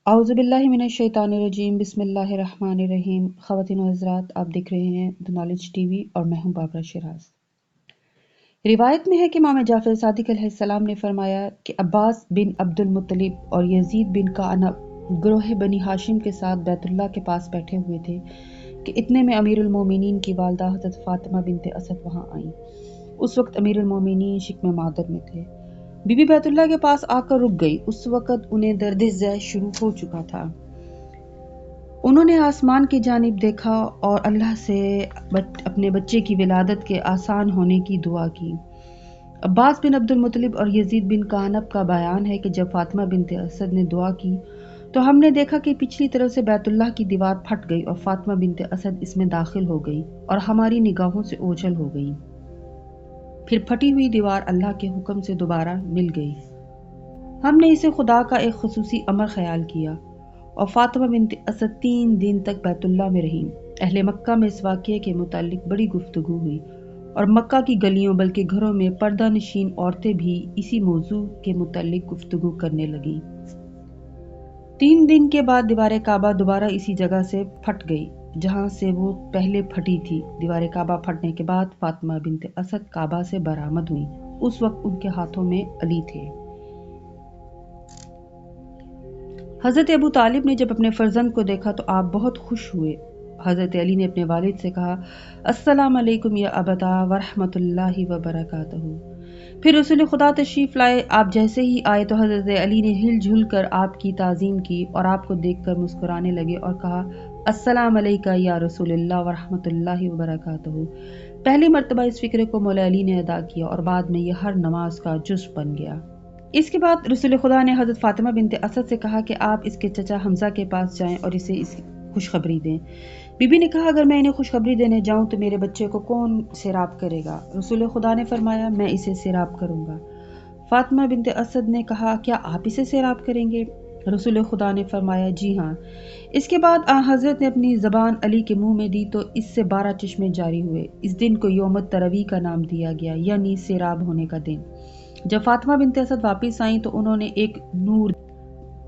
اعوذ باللہ من الشیطان الرجیم، بسم اللہ الرحمن الرحیم۔ خواتین و حضرات، آپ دیکھ رہے ہیں دی نالج ٹی وی اور میں ہوں بابرہ شیراز۔ روایت میں ہے کہ امام جعفر صادق علیہ السلام نے فرمایا کہ عباس بن عبد المطلب اور یزید بن کعنب گروہ بنی ہاشم کے ساتھ بیت اللہ کے پاس بیٹھے ہوئے تھے کہ اتنے میں امیر المومنین کی والدہ حضرت فاطمہ بنت اسد وہاں آئیں۔ اس وقت امیر المومنین شکم مادر میں تھے۔ بی بی بیت اللہ کے پاس آ کر رک گئی۔ اس وقت انہیں درد ذیل شروع ہو چکا تھا۔ انہوں نے آسمان کی جانب دیکھا اور اللہ سے اپنے بچے کی ولادت کے آسان ہونے کی دعا کی۔ عباس بن عبد المطلب اور یزید بن کعنب کا بیان ہے کہ جب فاطمہ بنت اسد نے دعا کی تو ہم نے دیکھا کہ پچھلی طرف سے بیت اللہ کی دیوار پھٹ گئی اور فاطمہ بنت اسد اس میں داخل ہو گئی اور ہماری نگاہوں سے اوجھل ہو گئی۔ پھر پھٹی ہوئی دیوار اللہ کے حکم سے دوبارہ مل گئی۔ ہم نے اسے خدا کا ایک خصوصی امر خیال کیا اور فاطمہ بنت اسد 3 دن تک بیت اللہ میں رہیں۔ اہل مکہ میں اس واقعے کے متعلق بڑی گفتگو ہوئی اور مکہ کی گلیوں بلکہ گھروں میں پردہ نشین عورتیں بھی اسی موضوع کے متعلق گفتگو کرنے لگیں۔ 3 دن کے بعد دیوار کعبہ دوبارہ اسی جگہ سے پھٹ گئی جہاں سے وہ پہلے پھٹی تھی۔ دیوار کعبہ پھٹنے کے بعد فاطمہ بنت اسد کعبہ سے برآمد ہوئیں۔ اس وقت ان کے ہاتھوں میں علی تھے۔ حضرت ابو طالب نے جب اپنے فرزند کو دیکھا تو آپ بہت خوش ہوئے۔ حضرت علی نے اپنے والد سے کہا، السلام علیکم یا ابتا ورحمۃ اللہ وبرکاتہ۔ پھر رسول خدا تشریف لائے۔ آپ جیسے ہی آئے تو حضرت علی نے ہل جھل کر آپ کی تعظیم کی اور آپ کو دیکھ کر مسکرانے لگے اور کہا، السلام علیکہ یا رسول اللہ ورحمۃ اللہ وبرکاتہ۔ پہلی مرتبہ اس فکرے کو مولا علی نے ادا کیا اور بعد میں یہ ہر نماز کا جزو بن گیا۔ اس کے بعد رسول خدا نے حضرت فاطمہ بنت اسد سے کہا کہ آپ اس کے چچا حمزہ کے پاس جائیں اور اسے اس خوشخبری دیں۔ بی بی نے کہا، اگر میں انہیں خوشخبری دینے جاؤں تو میرے بچے کو کون سیراب کرے گا؟ رسول خدا نے فرمایا، میں اسے سیراب کروں گا۔ فاطمہ بنت اسد نے کہا، کیا آپ اسے سیراب کریں گے؟ رسول خدا نے فرمایا، جی ہاں۔ اس کے بعد حضرت نے اپنی زبان علی کے منہ میں دی تو اس سے 12 چشمے جاری ہوئے۔ اس دن کو یوم التروی کا نام دیا گیا، یعنی سیراب ہونے کا دن۔ جب فاطمہ بنت اسد واپس آئیں تو انہوں نے ایک نور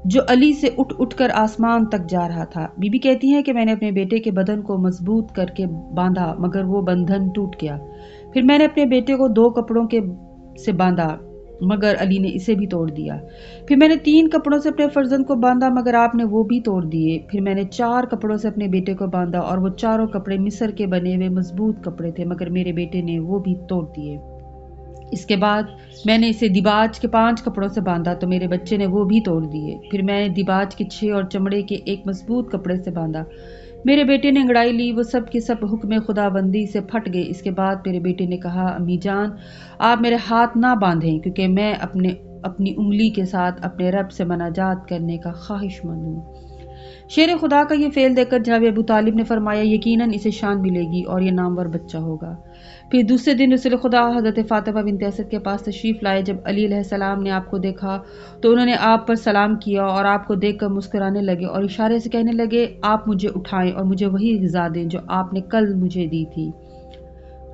جو علی سے اٹھ کر آسمان تک جا رہا تھا۔ بی بی کہتی ہیں کہ میں نے اپنے بیٹے کے بدن کو مضبوط کر کے باندھا مگر وہ بندھن ٹوٹ گیا۔ پھر میں نے اپنے بیٹے کو 2 کپڑوں سے باندھا مگر علی نے اسے بھی توڑ دیا۔ پھر میں نے 3 کپڑوں سے اپنے فرزند کو باندھا مگر آپ نے وہ بھی توڑ دیے۔ پھر میں نے 4 کپڑوں سے اپنے بیٹے کو باندھا اور وہ چاروں کپڑے مصر کے بنے ہوئے مضبوط کپڑے تھے مگر میرے بیٹے نے وہ بھی توڑ دیے۔ اس کے بعد میں نے اسے دیباج کے 5 کپڑوں سے باندھا تو میرے بچے نے وہ بھی توڑ دیے۔ پھر میں نے دیباج کے 6 اور چمڑے کے ایک مضبوط کپڑے سے باندھا۔ میرے بیٹے نے انگڑائی لی، وہ سب کے سب حکم خدا بندی سے پھٹ گئے۔ اس کے بعد میرے بیٹے نے کہا، امی جان آپ میرے ہاتھ نہ باندھیں کیونکہ میں اپنی انگلی کے ساتھ اپنے رب سے مناجات کرنے کا خواہش مند ہوں۔ شیر خدا کا یہ فعل دیکھ کر جناب ابو طالب نے فرمایا، یقیناً اسے شان ملے گی اور یہ نامور بچہ ہوگا۔ پھر دوسرے دن رسول خدا حضرت فاطمہ بنت اسد کے پاس تشریف لائے۔ جب علی علیہ السلام نے آپ کو دیکھا تو انہوں نے آپ پر سلام کیا اور آپ کو دیکھ کر مسکرانے لگے اور اشارے سے کہنے لگے، آپ مجھے اٹھائیں اور مجھے وہی غذا دیں جو آپ نے کل مجھے دی تھی۔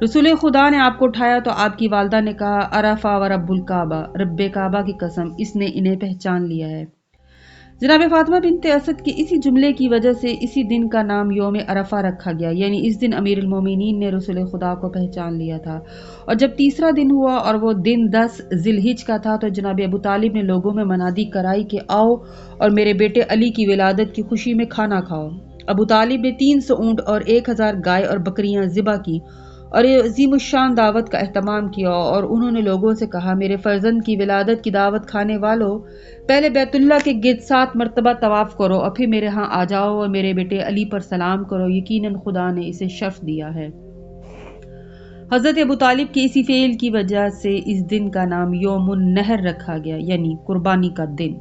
رسول خدا نے آپ کو اٹھایا تو آپ کی والدہ نے کہا، عرفہ و رب الکعبہ، رب کعبہ کی قسم، اس نے انہیں پہچان لیا ہے۔ جناب فاطمہ بنت اسد کے اسی جملے کی وجہ سے اسی دن کا نام یوم عرفہ رکھا گیا، یعنی اس دن امیر المومنین نے رسول خدا کو پہچان لیا تھا۔ اور جب تیسرا دن ہوا اور وہ دن 10 ذی الحجہ کا تھا تو جناب ابو طالب نے لوگوں میں منادی کرائی کہ آؤ اور میرے بیٹے علی کی ولادت کی خوشی میں کھانا کھاؤ۔ ابو طالب نے 300 اونٹ اور 1000 گائے اور بکریاں ذبح کی اور یہ عظیم الشان دعوت کا اہتمام کیا اور انہوں نے لوگوں سے کہا، میرے فرزند کی ولادت کی دعوت کھانے والوں، پہلے بیت اللہ کے گرد 7 مرتبہ طواف کرو اور پھر میرے ہاں آ جاؤ اور میرے بیٹے علی پر سلام کرو، یقیناً خدا نے اسے شرف دیا ہے۔ حضرت ابو طالب کے اسی فعل کی وجہ سے اس دن کا نام یوم النحر رکھا گیا، یعنی قربانی کا دن۔